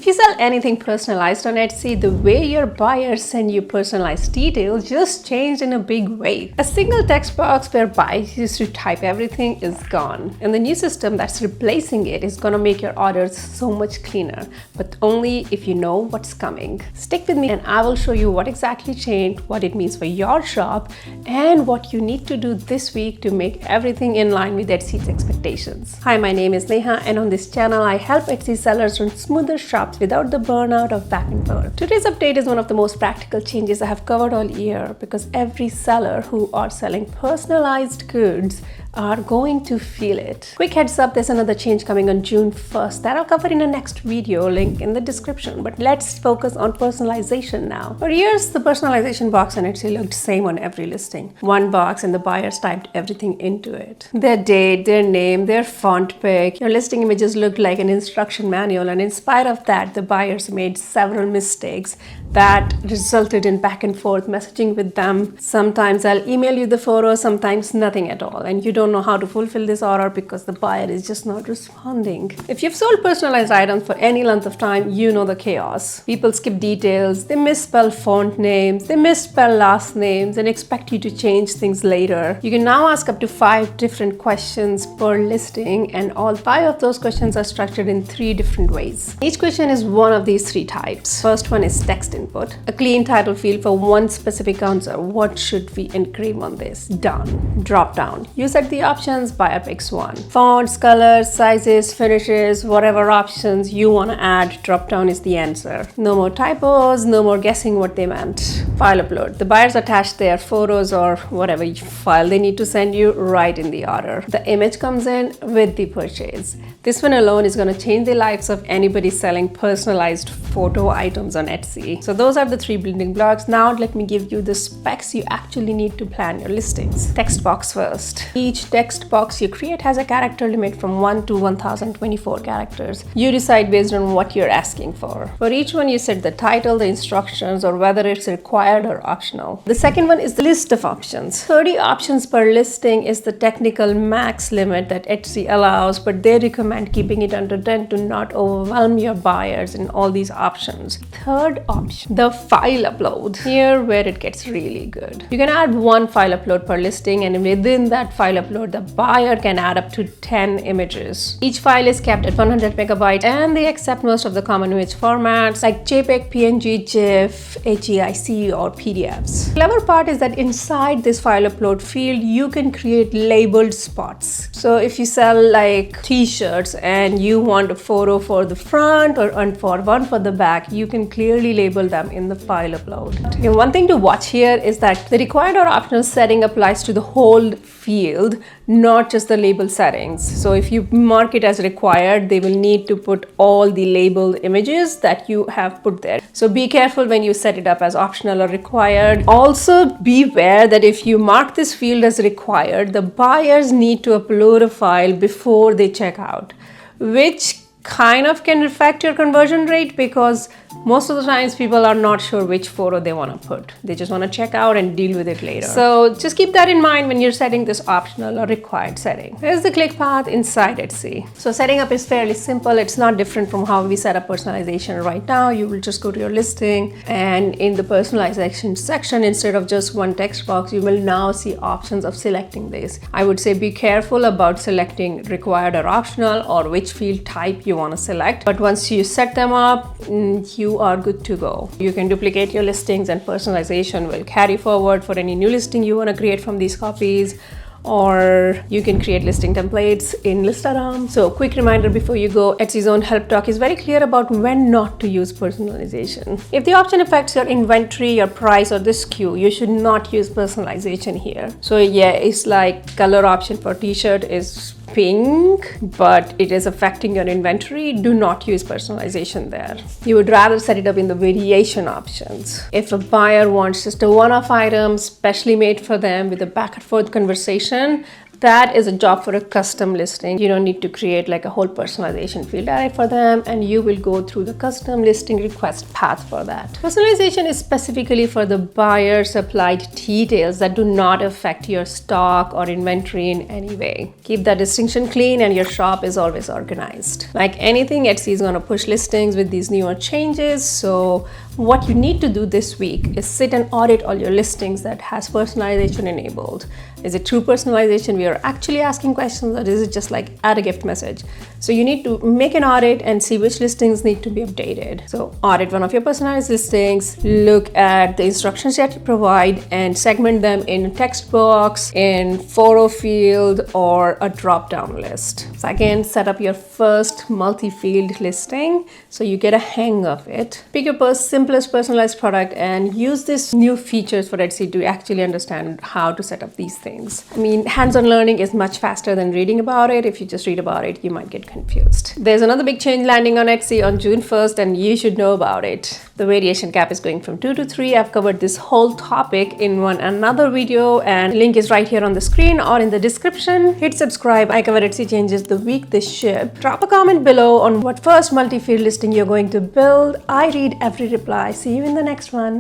If you sell anything personalized on Etsy, the way your buyers send you personalized details just changed in a big way. A single text box where buyers used to type everything is gone. And the new system that's replacing it is gonna make your orders so much cleaner, but only if you know what's coming. Stick with me and I will show you what exactly changed, what it means for your shop, and what you need to do this week to make everything in line with Etsy's expectations. Hi, my name is Neha, and on this channel I help Etsy sellers run smoother shops without the burnout of back and forth. Today's update is one of the most practical changes I have covered all year, because every seller who are selling personalized goods are going to feel it. Quick heads up, there's another change coming on June 1st that I'll cover in the next video, link in the description. But let's focus on personalization now. For years, the personalization box on Etsy looked same on every listing. One box and the buyers typed everything into it. Their date, their name, their font pick. Your listing images looked like an instruction manual, and in spite of that, the buyers made several mistakes that resulted in back and forth messaging with them. Sometimes I'll email you the photo, sometimes nothing at all, and you don't know how to fulfill this order because the buyer is just not responding. If you've sold personalized items for any length of time, you know the chaos. People skip details, they misspell font names, they misspell last names and expect you to change things later. You can now ask up to 5 different questions per listing, and all 5 of those questions are structured in 3 different ways. Each question is one of these 3 types. First one is text input, a clean title field for one specific answer. What should we engrave on this? Done. Drop down. You set the options, buyer picks one. Fonts, colors, sizes, finishes, whatever options you want to add, drop down is the answer. No more typos, no more guessing what they meant. File upload. The buyers attach their photos or whatever file they need to send you right in the order. The image comes in with the purchase. This one alone is going to change the lives of anybody selling personalized photo items on Etsy. So those are the 3 building blocks. Now let me give you the specs you actually need to plan your listings. Text box first. Each text box you create has a character limit from 1 to 1024 characters. You decide based on what you're asking for. For each one you set the title, the instructions, or whether it's required or optional. The second one is the list of options. 30 options per listing is the technical max limit that Etsy allows, but they recommend keeping it under 10 to not overwhelm your buyers in all these options. Third option, the file upload. Here where it gets really good. You can add 1 file upload per listing, and within that file upload, the buyer can add up to 10 images. Each file is kept at 100 megabytes, and they accept most of the common image formats like JPEG, PNG, GIF, HEIC, or PDFs. The clever part is that inside this file upload field, you can create labeled spots. So if you sell like t-shirts and you want a photo for the front or for one for the back, you can clearly label them in the file upload. Okay, one thing to watch here is that the required or optional setting applies to the whole field, not just the label settings. So if you mark it as required, they will need to put all the labeled images that you have put there. So be careful when you set it up as optional or required. Also beware that if you mark this field as required, the buyers need to upload a file before they check out, which kind of can affect your conversion rate, because most of the times people are not sure which photo they want to put. They just want to check out and deal with it later. So just keep that in mind when you're setting this optional or required setting. Here's the click path inside Etsy. So setting up is fairly simple. It's not different from how we set up personalization right now. You will just go to your listing, and in the personalization section, instead of just one text box, you will now see options of selecting this. I would say be careful about selecting required or optional or which field type you want to select. But once you set them up, you are good to go. You can duplicate your listings, and personalization will carry forward for any new listing you want to create from these copies, or you can create listing templates in Listagram. So quick reminder before you go, Etsy's own help talk is very clear about when not to use personalization. If the option affects your inventory, your price, or the SKU, you should not use personalization here. So yeah, it's like color option for t-shirt is pink, but it is affecting your inventory. Do not use personalization there. You would rather set it up in the variation options. If a buyer wants just a one-off item specially made for them with a back and forth conversation, That is a job for a custom listing. You don't need to create like a whole personalization field array for them, and you will go through the custom listing request path for that. Personalization is specifically for the buyer's applied details that do not affect your stock or inventory in any way. Keep that distinction clean and your shop is always organized. Like anything, Etsy is going to push listings with these newer changes. So what you need to do this week is sit and audit all your listings that has personalization enabled. Is it true personalization? We are actually asking questions, or is it just like add a gift message? So you need to make an audit and see which listings need to be updated. So audit one of your personalized listings, look at the instructions that you provide and segment them in a text box, in photo field, or a drop-down list. So again, set up your first multi-field listing so you get a hang of it. Pick your simplest personalized product and use these new features for Etsy to actually understand how to set up these things. I mean, hands-on learning is much faster than reading about it. If you just read about it, you might get confused. There's another big change landing on Etsy on June 1st, and you should know about it. The variation cap is going from 2 to 3. I've covered this whole topic in another video, and link is right here on the screen or in the description. Hit subscribe. I cover Etsy changes the week they ship. Drop a comment below on what first multi-field listing you're going to build. I read every reply. See you in the next one.